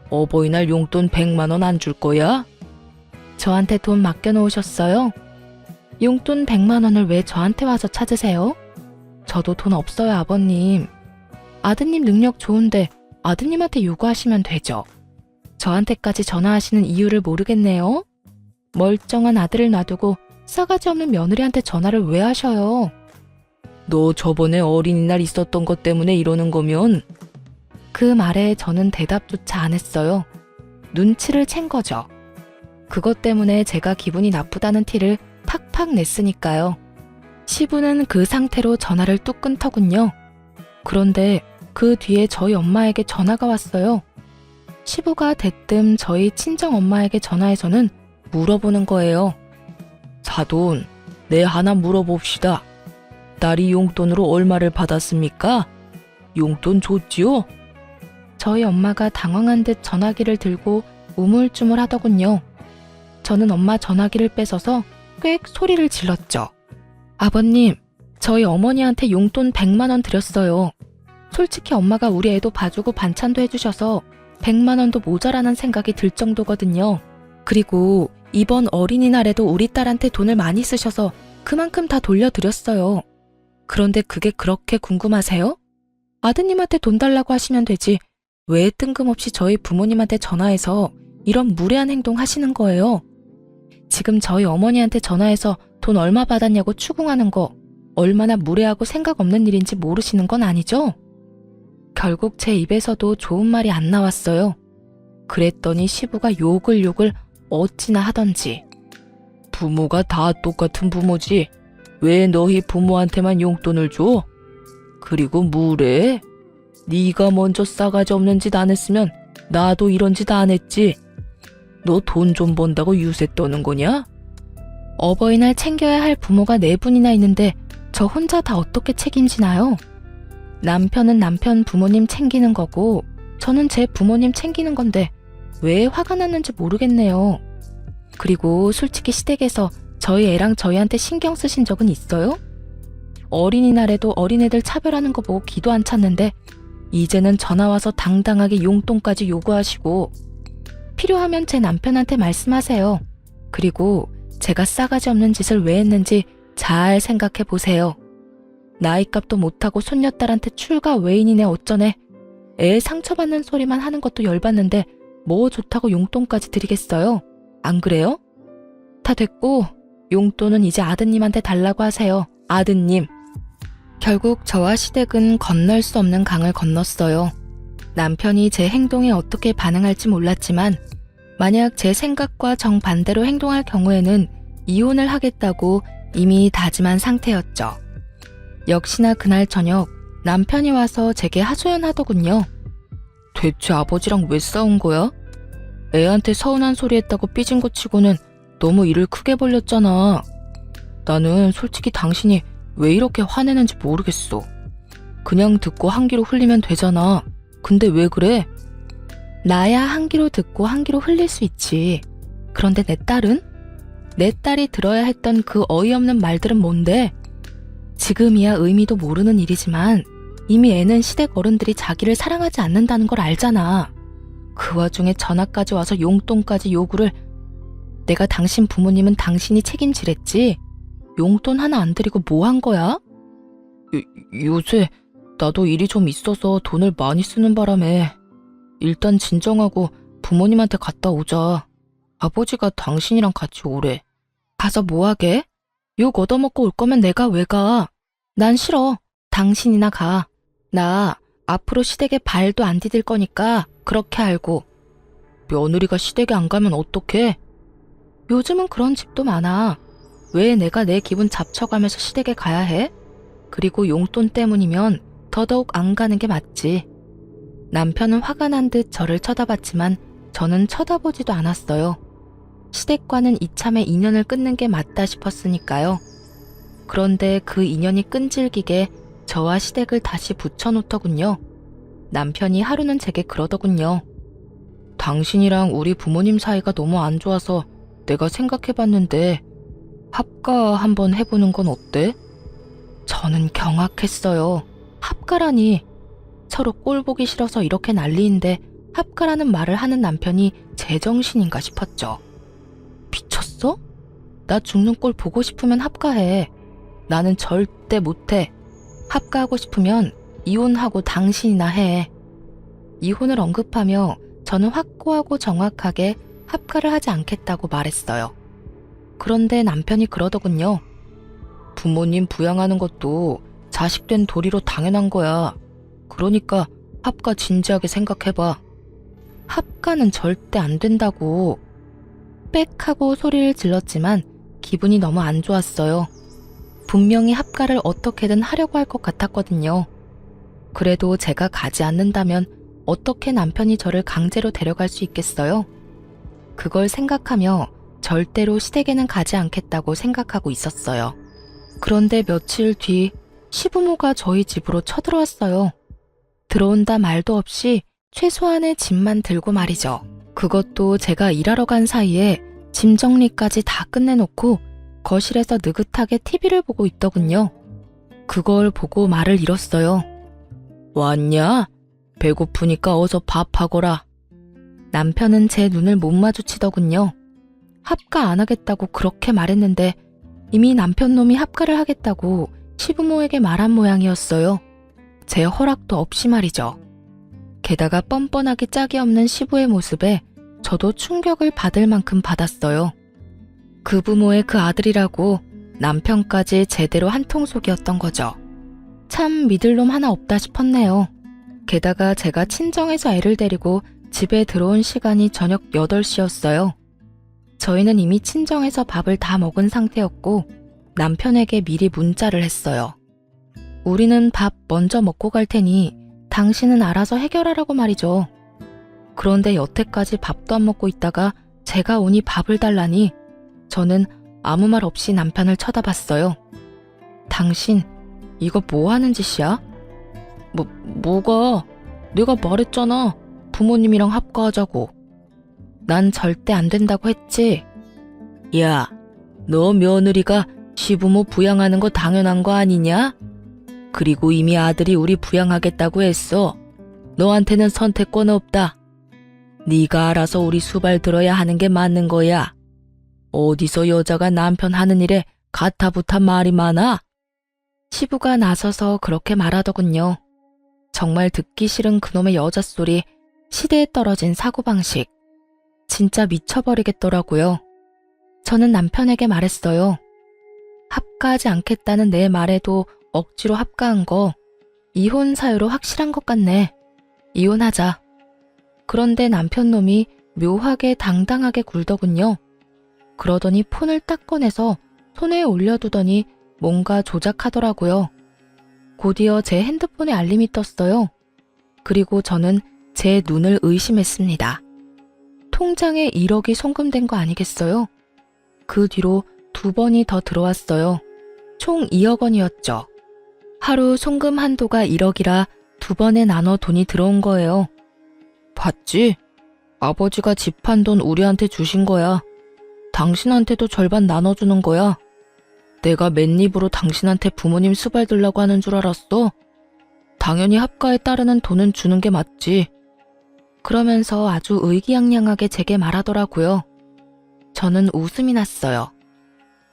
어버이날 용돈 100만 원 안 줄 거야? 저한테 돈 맡겨놓으셨어요? 용돈 100만 원을 왜 저한테 와서 찾으세요? 저도 돈 없어요, 아버님. 아드님 능력 좋은데 아드님한테 요구하시면 되죠. 저한테까지 전화하시는 이유를 모르겠네요. 멀쩡한 아들을 놔두고 싸가지 없는 며느리한테 전화를 왜 하셔요? 너 저번에 어린이날 있었던 것 때문에 이러는 거면? 그 말에 저는 대답조차 안 했어요. 눈치를 챈 거죠. 그것 때문에 제가 기분이 나쁘다는 티를 팍팍 냈으니까요. 시부는 그 상태로 전화를 뚝 끊더군요. 그런데 그 뒤에 저희 엄마에게 전화가 왔어요. 시부가 대뜸 저희 친정엄마에게 전화해서는 물어보는 거예요. 사돈, 내 하나 물어봅시다. 딸이 용돈으로 얼마를 받았습니까? 용돈 줬지요? 저희 엄마가 당황한 듯 전화기를 들고 우물쭈물 하더군요. 저는 엄마 전화기를 뺏어서 꽥 소리를 질렀죠. 아버님, 저희 어머니한테 용돈 100만 원 드렸어요. 솔직히 엄마가 우리 애도 봐주고 반찬도 해주셔서 100만 원도 모자라는 생각이 들 정도거든요. 그리고 이번 어린이날에도 우리 딸한테 돈을 많이 쓰셔서 그만큼 다 돌려드렸어요. 그런데 그게 그렇게 궁금하세요? 아드님한테 돈 달라고 하시면 되지. 왜 뜬금없이 저희 부모님한테 전화해서 이런 무례한 행동 하시는 거예요? 지금 저희 어머니한테 전화해서 돈 얼마 받았냐고 추궁하는 거 얼마나 무례하고 생각 없는 일인지 모르시는 건 아니죠? 결국 제 입에서도 좋은 말이 안 나왔어요. 그랬더니 시부가 욕을 어찌나 하던지. 부모가 다 똑같은 부모지. 왜 너희 부모한테만 용돈을 줘? 그리고 무례해? 네가 먼저 싸가지 없는 짓 안 했으면 나도 이런 짓 안 했지. 너 돈 좀 번다고 유세 떠는 거냐? 어버이날 챙겨야 할 부모가 4분이나 있는데 저 혼자 다 어떻게 책임지나요? 남편은 남편 부모님 챙기는 거고 저는 제 부모님 챙기는 건데 왜 화가 났는지 모르겠네요. 그리고 솔직히 시댁에서 저희 애랑 저희한테 신경 쓰신 적은 있어요? 어린이날에도 어린애들 차별하는 거 보고 기도 안 찼는데 이제는 전화 와서 당당하게 용돈까지 요구하시고 필요하면 제 남편한테 말씀하세요. 그리고 제가 싸가지 없는 짓을 왜 했는지 잘 생각해 보세요. 나이값도 못하고 손녀딸한테 출가 외인이네 어쩌네. 애 상처받는 소리만 하는 것도 열받는데 뭐 좋다고 용돈까지 드리겠어요? 안 그래요? 다 됐고 용돈은 이제 아드님한테 달라고 하세요. 아드님. 결국 저와 시댁은 건널 수 없는 강을 건넜어요. 남편이 제 행동에 어떻게 반응할지 몰랐지만 만약 제 생각과 정반대로 행동할 경우에는 이혼을 하겠다고 이미 다짐한 상태였죠. 역시나 그날 저녁 남편이 와서 제게 하소연하더군요. 대체 아버지랑 왜 싸운 거야? 애한테 서운한 소리 했다고 삐진 거 치고는 너무 일을 크게 벌렸잖아. 나는 솔직히 당신이 왜 이렇게 화내는지 모르겠어. 그냥 듣고 한 귀로 흘리면 되잖아. 근데 왜 그래? 나야 한 귀로 듣고 한 귀로 흘릴 수 있지. 그런데 내 딸은? 내 딸이 들어야 했던 그 어이없는 말들은 뭔데? 지금이야 의미도 모르는 일이지만 이미 애는 시댁 어른들이 자기를 사랑하지 않는다는 걸 알잖아. 그 와중에 전화까지 와서 용돈까지 요구를. 내가 당신 부모님은 당신이 책임지랬지? 용돈 하나 안 드리고 뭐 한 거야? 요새 나도 일이 좀 있어서 돈을 많이 쓰는 바람에 일단 진정하고 부모님한테 갔다 오자. 아버지가 당신이랑 같이 오래. 가서 뭐 하게? 욕 얻어먹고 올 거면 내가 왜 가? 난 싫어. 당신이나 가. 나 앞으로 시댁에 발도 안 디딜 거니까 그렇게 알고. 며느리가 시댁에 안 가면 어떡해? 요즘은 그런 집도 많아. 왜 내가 내 기분 잡쳐가면서 시댁에 가야 해? 그리고 용돈 때문이면 더더욱 안 가는 게 맞지. 남편은 화가 난 듯 저를 쳐다봤지만 저는 쳐다보지도 않았어요. 시댁과는 이참에 인연을 끊는 게 맞다 싶었으니까요. 그런데 그 인연이 끈질기게 저와 시댁을 다시 붙여놓더군요. 남편이 하루는 제게 그러더군요. 당신이랑 우리 부모님 사이가 너무 안 좋아서 내가 생각해봤는데 합가 한번 해보는 건 어때? 저는 경악했어요. 합가라니. 서로 꼴 보기 싫어서 이렇게 난리인데 합가라는 말을 하는 남편이 제정신인가 싶었죠. 미쳤어? 나 죽는 꼴 보고 싶으면 합가해. 나는 절대 못해. 합가하고 싶으면 이혼하고 당신이나 해. 이혼을 언급하며 저는 확고하고 정확하게 합가를 하지 않겠다고 말했어요. 그런데 남편이 그러더군요. 부모님 부양하는 것도 자식된 도리로 당연한 거야. 그러니까 합가 진지하게 생각해봐. 합가는 절대 안 된다고. 빽 하고 소리를 질렀지만 기분이 너무 안 좋았어요. 분명히 합가를 어떻게든 하려고 할 것 같았거든요. 그래도 제가 가지 않는다면 어떻게 남편이 저를 강제로 데려갈 수 있겠어요? 그걸 생각하며 절대로 시댁에는 가지 않겠다고 생각하고 있었어요. 그런데 며칠 뒤 시부모가 저희 집으로 쳐들어왔어요. 들어온다 말도 없이 최소한의 짐만 들고 말이죠. 그것도 제가 일하러 간 사이에 짐 정리까지 다 끝내놓고 거실에서 느긋하게 TV를 보고 있더군요. 그걸 보고 말을 잃었어요. 왔냐? 배고프니까 어서 밥하거라. 남편은 제 눈을 못 마주치더군요. 합가 안 하겠다고 그렇게 말했는데 이미 남편 놈이 합가를 하겠다고 시부모에게 말한 모양이었어요. 제 허락도 없이 말이죠. 게다가 뻔뻔하게 짝이 없는 시부의 모습에 저도 충격을 받을 만큼 받았어요. 그 부모의 그 아들이라고 남편까지 제대로 한통속이었던 거죠. 참 믿을 놈 하나 없다 싶었네요. 게다가 제가 친정에서 애를 데리고 집에 들어온 시간이 저녁 8시였어요. 저희는 이미 친정에서 밥을 다 먹은 상태였고 남편에게 미리 문자를 했어요. 우리는 밥 먼저 먹고 갈 테니 당신은 알아서 해결하라고 말이죠. 그런데 여태까지 밥도 안 먹고 있다가 제가 오니 밥을 달라니 저는 아무 말 없이 남편을 쳐다봤어요. 당신, 이거 뭐 하는 짓이야? 뭐가? 내가 말했잖아. 부모님이랑 합가하자고. 난 절대 안 된다고 했지. 야, 너 며느리가 시부모 부양하는 거 당연한 거 아니냐? 그리고 이미 아들이 우리 부양하겠다고 했어. 너한테는 선택권 없다. 네가 알아서 우리 수발 들어야 하는 게 맞는 거야. 어디서 여자가 남편 하는 일에 가타부타 말이 많아? 시부가 나서서 그렇게 말하더군요. 정말 듣기 싫은 그놈의 여자 소리, 시대에 떨어진 사고방식. 진짜 미쳐버리겠더라고요. 저는 남편에게 말했어요. 합가하지 않겠다는 내 말에도 억지로 합가한 거 이혼 사유로 확실한 것 같네. 이혼하자. 그런데 남편 놈이 묘하게 당당하게 굴더군요. 그러더니 폰을 딱 꺼내서 손에 올려두더니 뭔가 조작하더라고요. 곧이어 제 핸드폰에 알림이 떴어요. 그리고 저는 제 눈을 의심했습니다. 통장에 1억이 송금된 거 아니겠어요? 그 뒤로 2번이 더 들어왔어요. 총 2억 원이었죠. 하루 송금 한도가 1억이라 2번에 나눠 돈이 들어온 거예요. 봤지? 아버지가 집 판 돈 우리한테 주신 거야. 당신한테도 절반 나눠주는 거야. 내가 맨입으로 당신한테 부모님 수발 들라고 하는 줄 알았어? 당연히 합가에 따르는 돈은 주는 게 맞지. 그러면서 아주 의기양양하게 제게 말하더라고요. 저는 웃음이 났어요.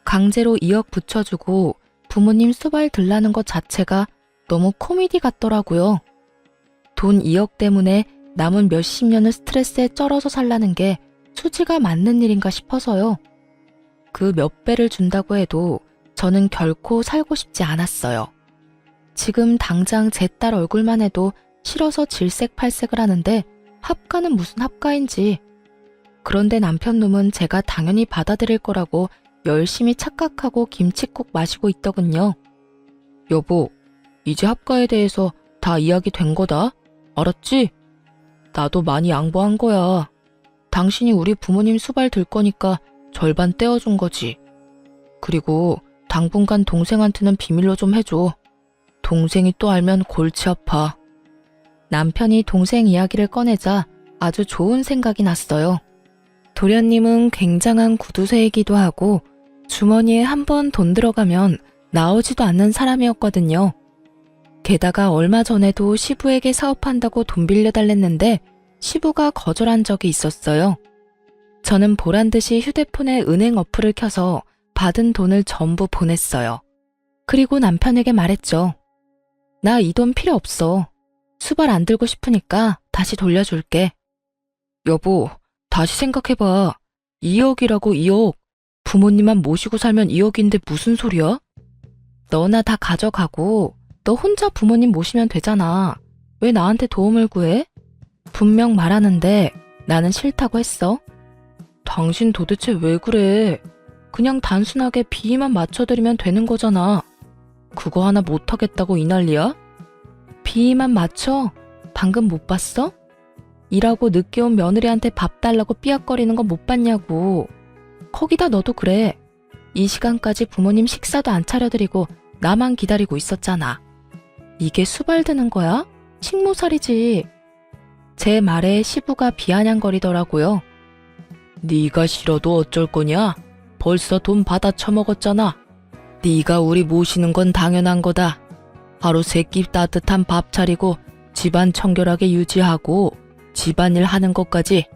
강제로 2억 붙여주고 부모님 수발 들라는 것 자체가 너무 코미디 같더라고요. 돈 2억 때문에 남은 몇십 년을 스트레스에 쩔어서 살라는 게 수지가 맞는 일인가 싶어서요. 그 몇 배를 준다고 해도 저는 결코 살고 싶지 않았어요. 지금 당장 제 딸 얼굴만 해도 싫어서 질색팔색을 하는데 합가는 무슨 합가인지. 그런데 남편 놈은 제가 당연히 받아들일 거라고 열심히 착각하고 김칫국 마시고 있더군요. 여보, 이제 합가에 대해서 다 이야기 된 거다. 알았지? 나도 많이 양보한 거야. 당신이 우리 부모님 수발 들 거니까 절반 떼어준 거지. 그리고 당분간 동생한테는 비밀로 좀 해줘. 동생이 또 알면 골치 아파. 남편이 동생 이야기를 꺼내자 아주 좋은 생각이 났어요. 도련님은 굉장한 구두쇠이기도 하고 주머니에 한 번 돈 들어가면 나오지도 않는 사람이었거든요. 게다가 얼마 전에도 시부에게 사업한다고 돈 빌려달랬는데 시부가 거절한 적이 있었어요. 저는 보란듯이 휴대폰에 은행 어플을 켜서 받은 돈을 전부 보냈어요. 그리고 남편에게 말했죠. 나 이 돈 필요 없어. 수발 안 들고 싶으니까 다시 돌려줄게. 여보, 다시 생각해봐. 2억이라고 2억. 부모님만 모시고 살면 2억인데 무슨 소리야? 너나 다 가져가고 너 혼자 부모님 모시면 되잖아. 왜 나한테 도움을 구해? 분명 말하는데 나는 싫다고 했어. 당신 도대체 왜 그래? 그냥 단순하게 비위만 맞춰드리면 되는 거잖아. 그거 하나 못하겠다고 이 난리야? 비위만 맞춰? 방금 못 봤어? 일하고 늦게 온 며느리한테 밥 달라고 삐약거리는 거 못 봤냐고. 거기다 너도 그래. 이 시간까지 부모님 식사도 안 차려드리고 나만 기다리고 있었잖아. 이게 수발드는 거야? 식모살이지. 제 말에 시부가 비아냥거리더라고요. 네가 싫어도 어쩔 거냐? 벌써 돈 받아 처먹었잖아. 네가 우리 모시는 건 당연한 거다. 하루 세 끼 따뜻한 밥 차리고 집안 청결하게 유지하고 집안일 하는 것까지.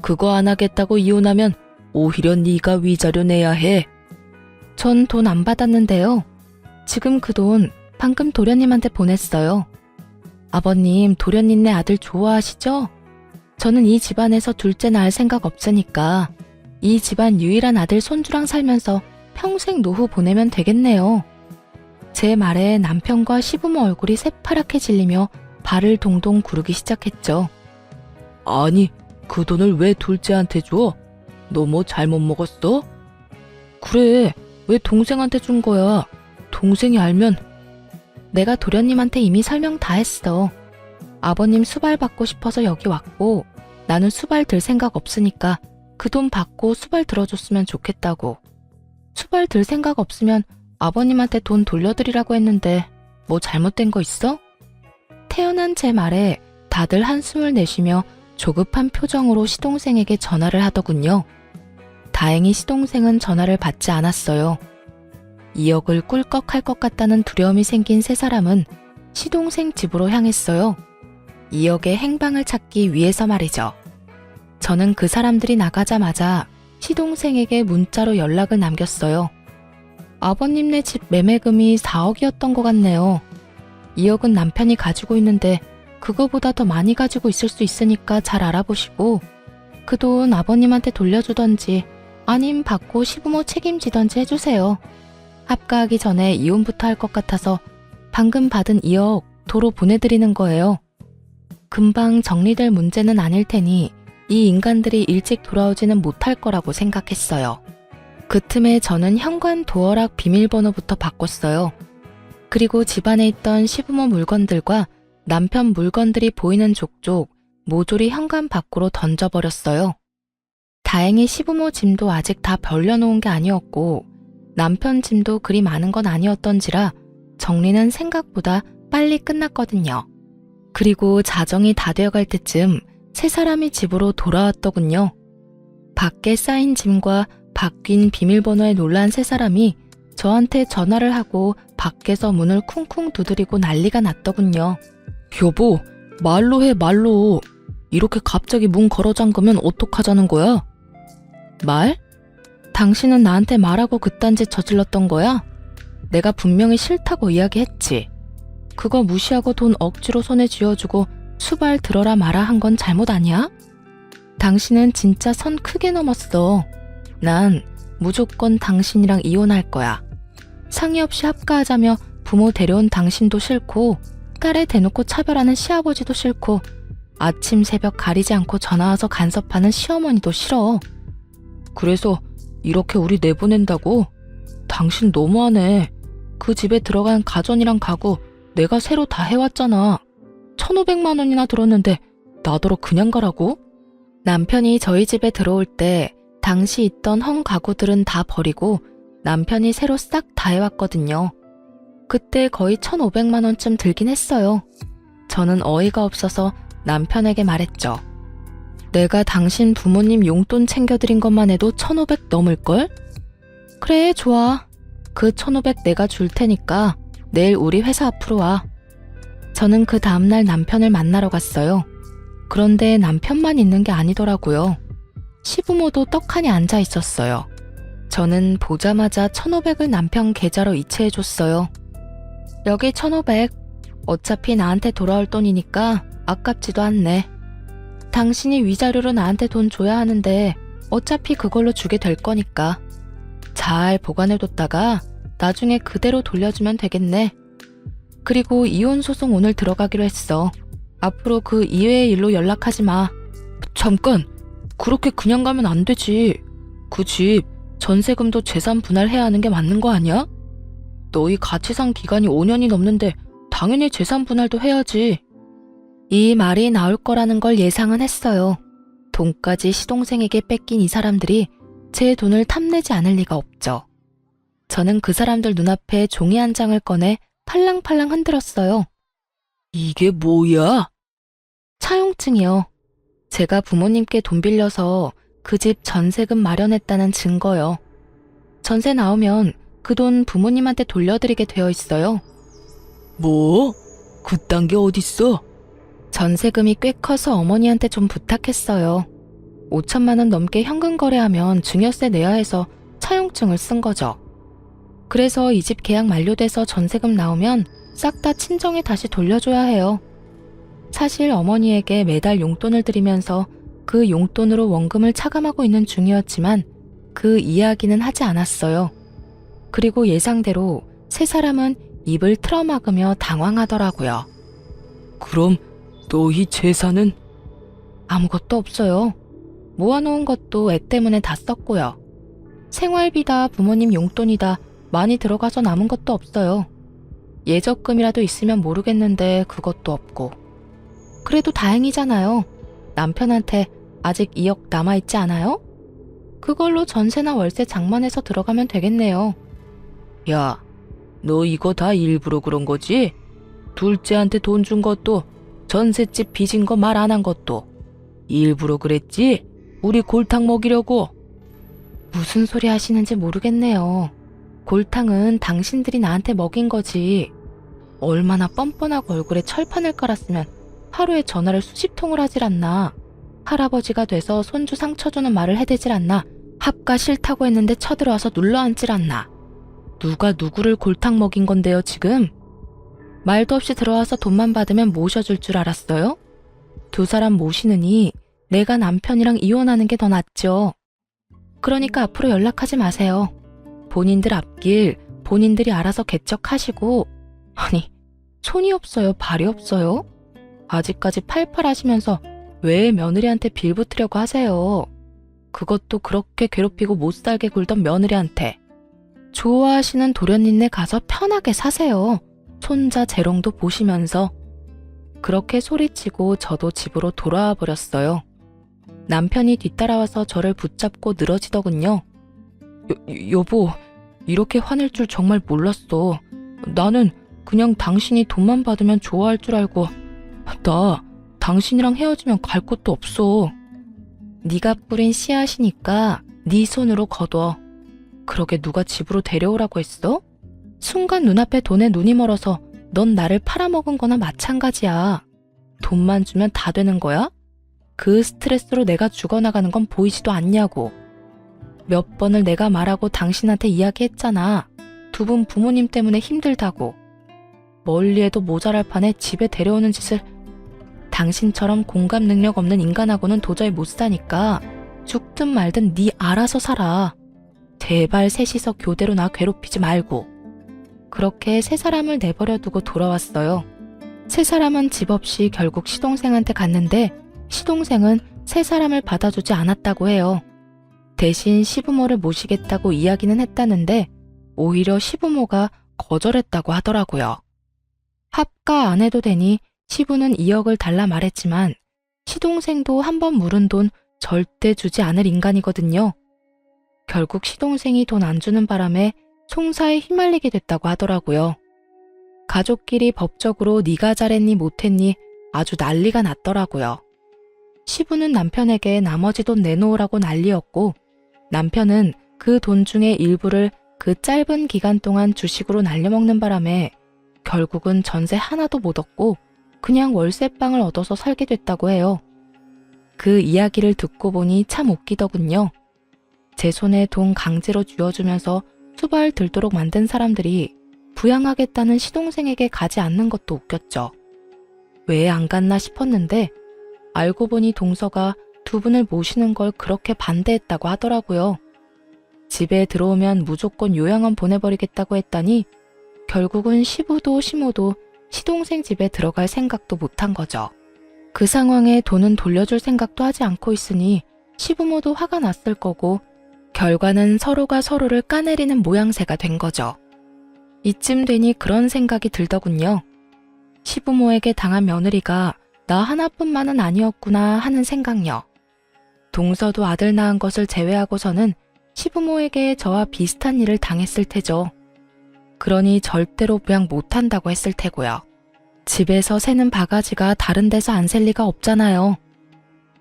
그거 안 하겠다고 이혼하면 오히려 네가 위자료 내야 해. 전 돈 안 받았는데요. 지금 그 돈 방금 도련님한테 보냈어요. 아버님, 도련님네 아들 좋아하시죠? 저는 이 집안에서 둘째 낳을 생각 없으니까 이 집안 유일한 아들 손주랑 살면서 평생 노후 보내면 되겠네요. 제 말에 남편과 시부모 얼굴이 새파랗게 질리며 발을 동동 구르기 시작했죠. 아니, 그 돈을 왜 둘째한테 줘? 너 뭐 잘못 먹었어? 그래, 왜 동생한테 준 거야? 동생이 알면. 내가 도련님한테 이미 설명 다 했어. 아버님 수발 받고 싶어서 여기 왔고 나는 수발 들 생각 없으니까 그 돈 받고 수발 들어줬으면 좋겠다고. 수발 들 생각 없으면 아버님한테 돈 돌려드리라고 했는데 뭐 잘못된 거 있어? 태어난 제 말에 다들 한숨을 내쉬며 조급한 표정으로 시동생에게 전화를 하더군요. 다행히 시동생은 전화를 받지 않았어요. 2억을 꿀꺽할 것 같다는 두려움이 생긴 세 사람은 시동생 집으로 향했어요. 2억의 행방을 찾기 위해서 말이죠. 저는 그 사람들이 나가자마자 시동생에게 문자로 연락을 남겼어요. 아버님네 집 매매금이 4억이었던 것 같네요. 2억은 남편이 가지고 있는데 그거보다 더 많이 가지고 있을 수 있으니까 잘 알아보시고 그 돈 아버님한테 돌려주던지 아님 받고 시부모 책임지던지 해주세요. 합가하기 전에 이혼부터 할 것 같아서 방금 받은 2억 도로 보내드리는 거예요. 금방 정리될 문제는 아닐 테니 이 인간들이 일찍 돌아오지는 못할 거라고 생각했어요. 그 틈에 저는 현관 도어락 비밀번호부터 바꿨어요. 그리고 집안에 있던 시부모 물건들과 남편 물건들이 보이는 족족 모조리 현관 밖으로 던져버렸어요. 다행히 시부모 짐도 아직 다 벌려놓은 게 아니었고 남편 짐도 그리 많은 건 아니었던지라 정리는 생각보다 빨리 끝났거든요. 그리고 자정이 다 되어갈 때쯤 세 사람이 집으로 돌아왔더군요. 밖에 쌓인 짐과 바뀐 비밀번호에 놀란 세 사람이 저한테 전화를 하고 밖에서 문을 쿵쿵 두드리고 난리가 났더군요. 여보, 말로 해, 말로. 이렇게 갑자기 문 걸어 잠그면 어떡하자는 거야? 말? 당신은 나한테 말하고 그딴 짓 저질렀던 거야? 내가 분명히 싫다고 이야기했지. 그거 무시하고 돈 억지로 손에 쥐어주고 수발 들어라 마라 한 건 잘못 아니야? 당신은 진짜 선 크게 넘었어. 난 무조건 당신이랑 이혼할 거야. 상의 없이 합가하자며 부모 데려온 당신도 싫고 딸에 대놓고 차별하는 시아버지도 싫고 아침 새벽 가리지 않고 전화와서 간섭하는 시어머니도 싫어. 그래서 이렇게 우리 내보낸다고? 당신 너무하네. 그 집에 들어간 가전이랑 가구 내가 새로 다 해왔잖아. 1,500만 원이나 들었는데 나더러 그냥 가라고? 남편이 저희 집에 들어올 때 당시 있던 헝 가구들은 다 버리고 남편이 새로 싹 다 해왔거든요. 그때 거의 1,500만 원쯤 들긴 했어요. 저는 어이가 없어서 남편에게 말했죠. 내가 당신 부모님 용돈 챙겨드린 것만 해도 1,500 넘을걸? 그래, 좋아. 그 1,500 내가 줄 테니까 내일 우리 회사 앞으로 와. 저는 그 다음날 남편을 만나러 갔어요. 그런데 남편만 있는 게 아니더라고요. 시부모도 떡하니 앉아 있었어요. 저는 보자마자 1,500을 남편 계좌로 이체해줬어요. 여기 1,500. 어차피 나한테 돌아올 돈이니까 아깝지도 않네. 당신이 위자료로 나한테 돈 줘야 하는데 어차피 그걸로 주게 될 거니까. 잘 보관해뒀다가 나중에 그대로 돌려주면 되겠네. 그리고 이혼 소송 오늘 들어가기로 했어. 앞으로 그 이외의 일로 연락하지 마. 잠깐! 그렇게 그냥 가면 안 되지. 그 집 전세금도 재산 분할해야 하는 게 맞는 거 아니야? 너희 같이 산 기간이 5년이 넘는데 당연히 재산 분할도 해야지. 이 말이 나올 거라는 걸 예상은 했어요. 돈까지 시동생에게 뺏긴 이 사람들이 제 돈을 탐내지 않을 리가 없죠. 저는 그 사람들 눈앞에 종이 한 장을 꺼내 팔랑팔랑 흔들었어요. 이게 뭐야? 차용증이요. 제가 부모님께 돈 빌려서 그 집 전세금 마련했다는 증거요. 전세 나오면 그 돈 부모님한테 돌려드리게 되어 있어요. 뭐? 그딴 게 어딨어? 전세금이 꽤 커서 어머니한테 좀 부탁했어요. 5천만 원 넘게 현금 거래하면 증여세 내야 해서 차용증을 쓴 거죠. 그래서 이 집 계약 만료돼서 전세금 나오면 싹 다 친정에 다시 돌려줘야 해요. 사실 어머니에게 매달 용돈을 드리면서 그 용돈으로 원금을 차감하고 있는 중이었지만 그 이야기는 하지 않았어요. 그리고 예상대로 세 사람은 입을 틀어막으며 당황하더라고요. 그럼 너희 재산은? 아무것도 없어요. 모아놓은 것도 애 때문에 다 썼고요. 생활비다 부모님 용돈이다 많이 들어가서 남은 것도 없어요. 예적금이라도 있으면 모르겠는데 그것도 없고. 그래도 다행이잖아요. 남편한테 아직 2억 남아있지 않아요? 그걸로 전세나 월세 장만해서 들어가면 되겠네요. 야, 너 이거 다 일부러 그런 거지? 둘째한테 돈 준 것도, 전셋집 빚인 거 말 안 한 것도 일부러 그랬지? 우리 골탕 먹이려고. 무슨 소리 하시는지 모르겠네요. 골탕은 당신들이 나한테 먹인 거지. 얼마나 뻔뻔하고 얼굴에 철판을 깔았으면 하루에 전화를 수십 통을 하질 않나. 할아버지가 돼서 손주 상처 주는 말을 해대질 않나. 합가 싫다고 했는데 쳐들어와서 눌러앉질 않나. 누가 누구를 골탕 먹인 건데요, 지금? 말도 없이 들어와서 돈만 받으면 모셔줄 줄 알았어요? 두 사람 모시느니 내가 남편이랑 이혼하는 게 더 낫죠. 그러니까 앞으로 연락하지 마세요. 본인들 앞길 본인들이 알아서 개척하시고. 아니, 손이 없어요, 발이 없어요? 아직까지 팔팔 하시면서 왜 며느리한테 빌붙으려고 하세요? 그것도 그렇게 괴롭히고 못살게 굴던 며느리한테. 좋아하시는 도련님네 가서 편하게 사세요. 손자 재롱도 보시면서. 그렇게 소리치고 저도 집으로 돌아와 버렸어요. 남편이 뒤따라와서 저를 붙잡고 늘어지더군요. 여보, 이렇게 화낼 줄 정말 몰랐어. 나는 그냥 당신이 돈만 받으면 좋아할 줄 알고. 나 당신이랑 헤어지면 갈 곳도 없어. 네가 뿌린 씨앗이니까 네 손으로 거둬. 그러게 누가 집으로 데려오라고 했어? 순간 눈앞에 돈에 눈이 멀어서 넌 나를 팔아먹은 거나 마찬가지야. 돈만 주면 다 되는 거야? 그 스트레스로 내가 죽어나가는 건 보이지도 않냐고. 몇 번을 내가 말하고 당신한테 이야기했잖아. 두 분 부모님 때문에 힘들다고. 멀리해도 모자랄 판에 집에 데려오는 짓을. 당신처럼 공감 능력 없는 인간하고는 도저히 못 사니까 죽든 말든 네 알아서 살아. 제발 셋이서 교대로 나 괴롭히지 말고. 그렇게 세 사람을 내버려 두고 돌아왔어요. 세 사람은 집 없이 결국 시동생한테 갔는데 시동생은 세 사람을 받아주지 않았다고 해요. 대신 시부모를 모시겠다고 이야기는 했다는데 오히려 시부모가 거절했다고 하더라고요. 합가 안 해도 되니 시부는 2억을 달라 말했지만 시동생도 한 번 물은 돈 절대 주지 않을 인간이거든요. 결국 시동생이 돈 안 주는 바람에 송사에 휘말리게 됐다고 하더라고요. 가족끼리 법적으로 네가 잘했니 못했니 아주 난리가 났더라고요. 시부는 남편에게 나머지 돈 내놓으라고 난리였고 남편은 그 돈 중에 일부를 그 짧은 기간 동안 주식으로 날려먹는 바람에 결국은 전세 하나도 못 얻고 그냥 월세방을 얻어서 살게 됐다고 해요. 그 이야기를 듣고 보니 참 웃기더군요. 제 손에 돈 강제로 쥐어주면서 수발 들도록 만든 사람들이 부양하겠다는 시동생에게 가지 않는 것도 웃겼죠. 왜 안 갔나 싶었는데 알고 보니 동서가 두 분을 모시는 걸 그렇게 반대했다고 하더라고요. 집에 들어오면 무조건 요양원 보내버리겠다고 했다니 결국은 시부도 시모도 시동생 집에 들어갈 생각도 못한 거죠. 그 상황에 돈은 돌려줄 생각도 하지 않고 있으니 시부모도 화가 났을 거고 결과는 서로가 서로를 까내리는 모양새가 된 거죠. 이쯤 되니 그런 생각이 들더군요. 시부모에게 당한 며느리가 나 하나뿐만은 아니었구나 하는 생각요. 동서도 아들 낳은 것을 제외하고서는 시부모에게 저와 비슷한 일을 당했을 테죠. 그러니 절대로 부양 못한다고 했을 테고요. 집에서 새는 바가지가 다른 데서 안 셀 리가 없잖아요.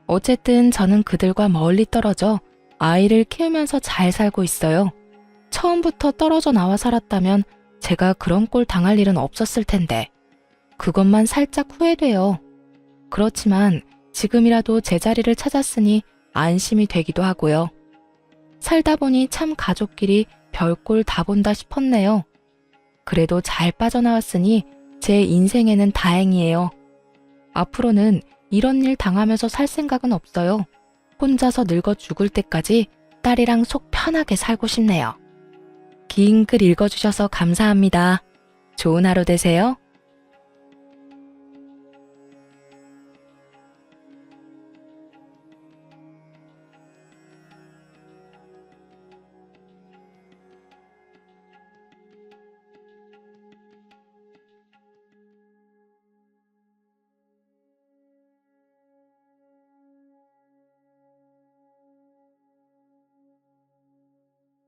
어쨌든 저는 그들과 멀리 떨어져 아이를 키우면서 잘 살고 있어요. 처음부터 떨어져 나와 살았다면 제가 그런 꼴 당할 일은 없었을 텐데 그것만 살짝 후회돼요. 그렇지만 지금이라도 제자리를 찾았으니 안심이 되기도 하고요. 살다 보니 참 가족끼리 별꼴 다 본다 싶었네요. 그래도 잘 빠져나왔으니 제 인생에는 다행이에요. 앞으로는 이런 일 당하면서 살 생각은 없어요. 혼자서 늙어 죽을 때까지 딸이랑 속 편하게 살고 싶네요. 긴 글 읽어주셔서 감사합니다. 좋은 하루 되세요.